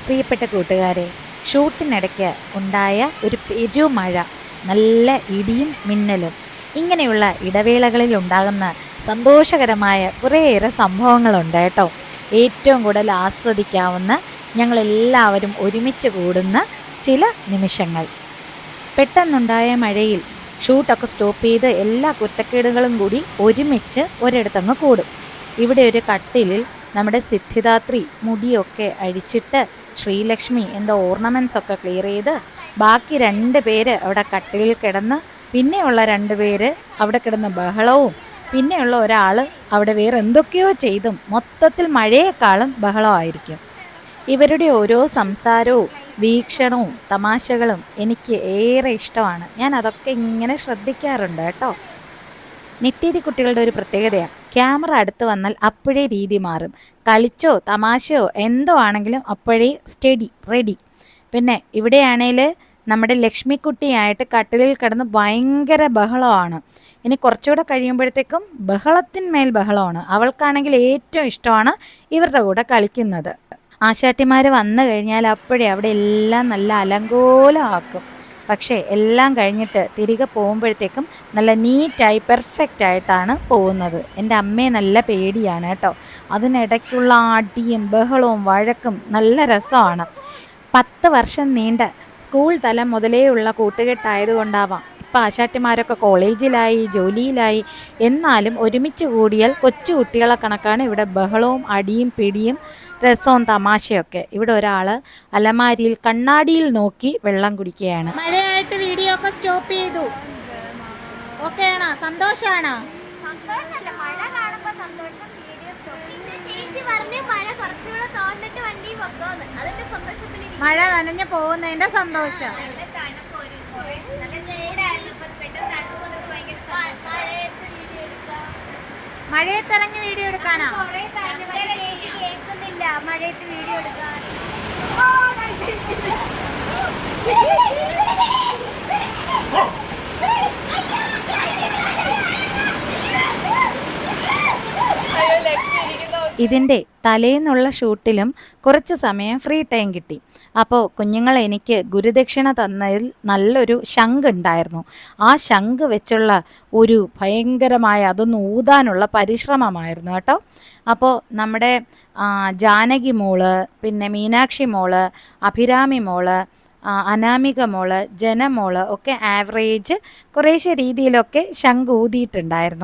പ്രിയപ്പെട്ട കൂട്ടുകാരെ, ഷൂട്ടിനിടയ്ക്ക് ഉണ്ടായ ഒരു പെരുമഴ, നല്ല ഇടിയും മിന്നലും, ഇങ്ങനെയുള്ള ഇടവേളകളിൽ ഉണ്ടാകുന്ന സന്തോഷകരമായ കുറേയേറെ സംഭവങ്ങളുണ്ട് കേട്ടോ. ഏറ്റവും കൂടുതൽ ആസ്വദിക്കാവുന്ന, ഞങ്ങളെല്ലാവരും ഒരുമിച്ച് കൂടുന്ന ചില നിമിഷങ്ങൾ. പെട്ടെന്നുണ്ടായ മഴയിൽ ഷൂട്ടൊക്കെ സ്റ്റോപ്പ് ചെയ്ത് എല്ലാ കുറ്റക്കേടുകളും കൂടി ഒരുമിച്ച് ഒരിടത്തങ്ങ് കൂടും. ഇവിടെ ഒരു കട്ടിലിൽ നമ്മുടെ സിദ്ധിദാത്രി മുടിയൊക്കെ അഴിച്ചിട്ട് ശ്രീലക്ഷ്മി എന്തോ ഓർണമെൻറ്റ്സ് ഒക്കെ ക്ലിയർ ചെയ്ത് ബാക്കി 2 പേര് അവിടെ കട്ടിലിൽ കിടന്ന്, പിന്നെയുള്ള 2 പേര് അവിടെ കിടന്ന് ബഹളവും, പിന്നെയുള്ള ഒരാൾ അവിടെ വേറെ എന്തൊക്കെയോ ചെയ്തും മൊത്തത്തിൽ മഴയേക്കാളും ബഹളമായിരിക്കും. ഇവരുടെ ഓരോ സംസാരവും വീക്ഷണവും തമാശകളും എനിക്ക് ഏറെ ഇഷ്ടമാണ്. ഞാൻ അതൊക്കെ ഇങ്ങനെ ശ്രദ്ധിക്കാറുണ്ട് കേട്ടോ. നിത്യതി കുട്ടികളുടെ ഒരു പ്രത്യേകതയാണ്, ക്യാമറ അടുത്ത് വന്നാൽ അപ്പോഴേ രീതി മാറും. കളിച്ചോ തമാശയോ എന്തോ ആണെങ്കിലും അപ്പോഴേ സ്റ്റഡി റെഡി. പിന്നെ ഇവിടെയാണേൽ നമ്മുടെ ലക്ഷ്മിക്കുട്ടിയായിട്ട് കട്ടിലിൽ കിടന്ന് ഭയങ്കര ബഹളമാണ്. ഇനി കുറച്ചുകൂടെ കഴിയുമ്പോഴത്തേക്കും ബഹളത്തിന്മേൽ ബഹളമാണ്. അവൾക്കാണെങ്കിൽ ഏറ്റവും ഇഷ്ടമാണ് ഇവരുടെ കൂടെ കളിക്കുന്നത്. ആശാട്ടിമാർ വന്നു കഴിഞ്ഞാൽ അപ്പോഴേ അവിടെ എല്ലാം നല്ല അലങ്കോലമാക്കും. പക്ഷേ എല്ലാം കഴിഞ്ഞിട്ട് തിരികെ പോകുമ്പോഴത്തേക്കും നല്ല നീറ്റായി പെർഫെക്റ്റ് ആയിട്ടാണ് പോകുന്നത്. എൻ്റെ അമ്മയെ നല്ല പേടിയാണ് കേട്ടോ. അതിനിടയ്ക്കുള്ള അടിയും ബഹളവും വഴക്കും നല്ല രസമാണ്. 10 വർഷം നീണ്ട സ്കൂൾ തലം മുതലേ ഉള്ള കൂട്ടുകെട്ടായതുകൊണ്ടാവാം ഇപ്പം ആശാട്ടിമാരൊക്കെ കോളേജിലായി, ജോലിയിലായി. എന്നാലും ഒരുമിച്ച് കൂടിയാൽ കൊച്ചു കുട്ടികളെ കണക്കാണ് ഇവിടെ ബഹളവും അടിയും പിടിയും രസവും തമാശയൊക്കെ. ഇവിടെ ഒരാൾ അലമാരിയിൽ കണ്ണാടിയിൽ നോക്കി വെള്ളം കുടിക്കുകയാണ്. മഴയായിട്ട് വീഡിയോ ഒക്കെ സ്റ്റോപ്പ് ചെയ്തു. ഓക്കെ ആണോ? സന്തോഷമാണോ? മഴ നനഞ്ഞു പോകുന്നതിന്റെ സന്തോഷം. മഴയത്തിറങ്ങി വീഡിയോ എടുക്കാനാ? മഴയത്ത് വീഡിയോ എടുക്കാൻ ഇതിൻ്റെ തലേന്നുള്ള ഷൂട്ടിലും കുറച്ച് സമയം ഫ്രീ ടൈം കിട്ടി. അപ്പോൾ കുഞ്ഞുങ്ങൾ എനിക്ക് ഗുരുദക്ഷിണ തന്നതിൽ നല്ലൊരു ശംഖ് ഉണ്ടായിരുന്നു. ആ ശംഖ് വെച്ചുള്ള ഒരു ഭയങ്കരമായ അതൊന്ന് ഊതാനുള്ള പരിശ്രമമായിരുന്നു കേട്ടോ. അപ്പോൾ നമ്മുടെ ജാനകി മോള്, പിന്നെ മീനാക്ഷി മോള്, അഭിരാമി മോള്, അനാമിക മോള്, ജനമോള് ഒക്കെ ആവറേജ് കുറേശ്ശെ രീതിയിലൊക്കെ ശംഖ് ഊതിയിട്ടുണ്ടായിരുന്നു.